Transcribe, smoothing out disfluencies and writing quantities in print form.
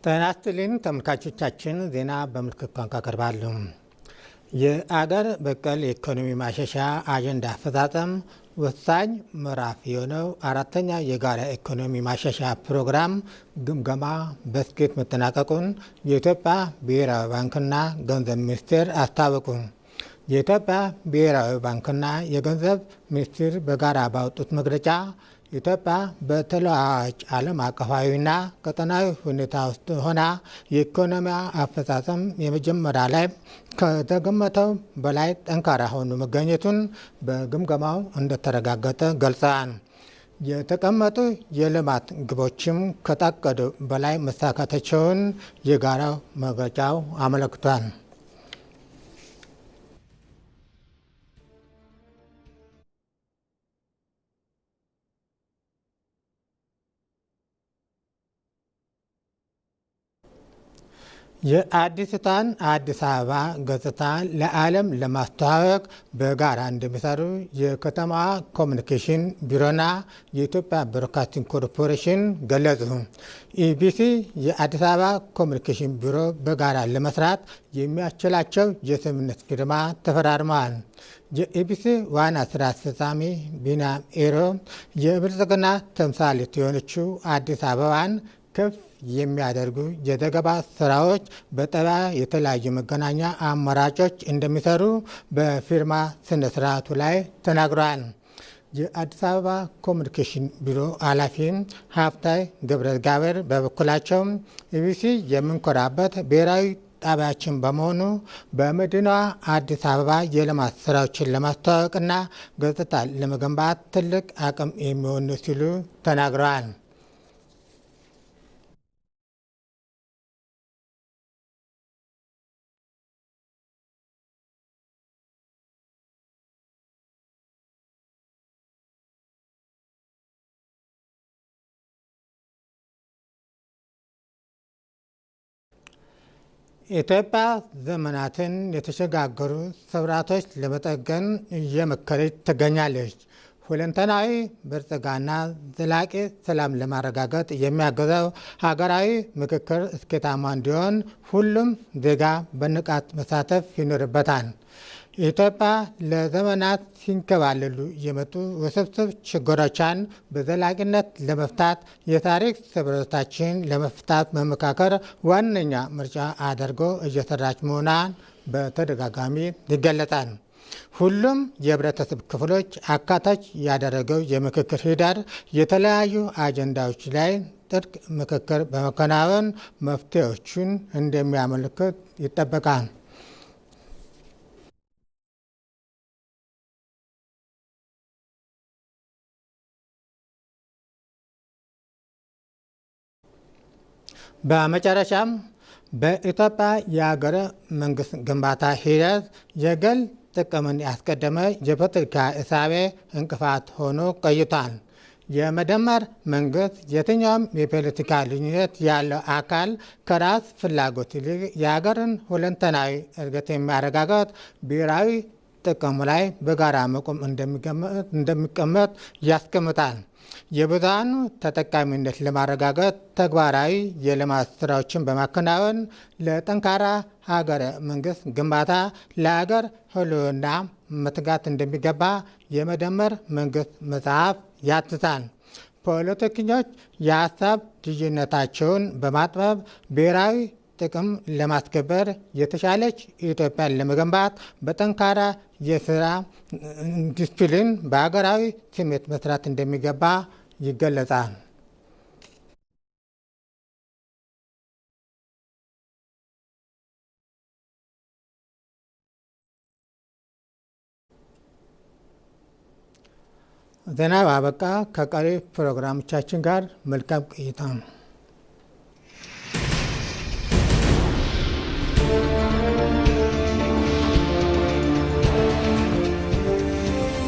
ጤና ይስጥልኝ ተመልካቾቻችን፣ ዜና በምልክት ቋንቋ ቀርባሉ። የአገር በቀል የኢኮኖሚ ማሻሻያ አጀንዳ አፈጻጸም ወሳኝ ምዕራፍ የሆነው አራተኛ የጋራ ኢኮኖሚ ማሻሻያ ፕሮግራም ግምገማ በስኬት መጠናቀቁን የኢትዮጵያ ብሔራዊ ባንክና ገንዘብ ሚኒስቴር አስታወቁ። የኢትዮጵያ ብሔራዊ ባንክና የገንዘብ ሚኒስቴር በጋራ ባወጡት መግለጫ ኢትዮጵያ በተለዋዋጭ ዓለም አቀፋዊና ቀጠናዊ ሁኔታ ውስጥ ሆና የኢኮኖሚ አፈጻጸም የመጀመሪያ ላይ ከተገመተው በላይ ጠንካራ ሆኖ መገኘቱን በግምገማው እንደተረጋገጠ ገልጸዋል። የተቀመጡ የልማት ግቦችም ከታቀደው በላይ መሳካታቸውን የጋራው መግለጫው አመልክቷል። የአዲስቷን አዲስ አበባ ገጽታ ለዓለም ለማስተዋወቅ በጋራ እንደሚሰሩ የከተማዋ ኮሚኒኬሽን ቢሮና የኢትዮጵያ ብሮድካስቲንግ ኮርፖሬሽን ገለጹ። ኢቢሲ የአዲስ አበባ ኮሚኒኬሽን ቢሮ በጋራ ለመስራት የሚያስችላቸው የስምምነት ፊርማ ተፈራርመዋል። የኢቢሲ ዋና ስራ አስፈጻሚ ቢንያም ኤሮ የብልጽግና ተምሳሌት የሆነችው አዲስ አበባን ከፍ የሚያደርጉ የዘገባ ስራዎች በጠባ የተለያዩ መገናኛ አማራጮች እንደሚሰሩ በፊርማ ስነ ስርዓቱ ላይ ተናግረዋል። የአዲስ አበባ ኮሚኒኬሽን ቢሮ ኃላፊ ሀፍታይ ገብረ እግዚአብሔር በበኩላቸው ኢቢሲ የምንኮራበት ብሔራዊ ጣቢያችን በመሆኑ በመዲናዋ አዲስ አበባ የልማት ስራዎችን ለማስተዋወቅና ገጽታ ለመገንባት ትልቅ አቅም የሚሆኑ ሲሉ ተናግረዋል። ኢትዮጵያ ዘመናትን የተሸጋገሩ ስብራቶች ለመጠገን እየመከረች ትገኛለች። ሁለንተናዊ ብልጽግናና ዘላቂ ሰላም ለማረጋገጥ የሚያግዘው ሀገራዊ ምክክር ስኬታማ እንዲሆን ሁሉም ዜጋ በንቃት መሳተፍ ይኖርበታል። ኢትዮጵያ ለዘመናት ሲንከባለሉ የመጡ ውስብስብ ችግሮቿን በዘላቂነት ለመፍታት የታሪክ ስብራቶችን ለመፍታት መመካከር ዋነኛ ምርጫ አድርጎ እየሰራች መሆኗን በተደጋጋሚ ይገለጻል። ሁሉም የህብረተሰብ ክፍሎች አካታች ያደረገው የምክክር ሂደት የተለያዩ አጀንዳዎች ላይ ጥልቅ ምክክር በመከናወን መፍትሄዎቹን እንደሚያመለክት ይጠበቃል። በመጨረሻም በኢትዮጵያ የሀገረ መንግስት ግንባታ ሂደት የግል ጥቅምን ያስቀደመ የፖለቲካ እሳቤ እንቅፋት ሆኖ ቆይቷል። የመደመር መንግስት የትኛውም የፖለቲካ ልዩነት ያለው አካል ከራስ ፍላጎት ይልቅ የሀገርን ሁለንተናዊ እድገት የሚያረጋግጥ ብሔራዊ ጥቅሙ ላይ በጋራ መቆም እንደሚቀመጥ ያስቀምጣል። የብዙሃኑ ተጠቃሚነት ለማረጋገጥ ተግባራዊ የልማት ስራዎችን በማከናወን ለጠንካራ ሀገረ መንግስት ግንባታ ለሀገር ህልውና መትጋት እንደሚገባ የመደመር መንግስት መጽሐፍ ያትታል። ፖለቲከኞች የሀሳብ ልዩነታቸውን በማጥበብ ብሔራዊ ጥቅም ለማስከበር የተሻለች ኢትዮጵያን ለመገንባት በጠንካራ የስራ ዲስፕሊን በሀገራዊ ስሜት መስራት እንደሚገባ ይገለጻል። ዜና አበቃ። ከቀሪ ፕሮግራሞቻችን ጋር መልካም ቆይታ ነው።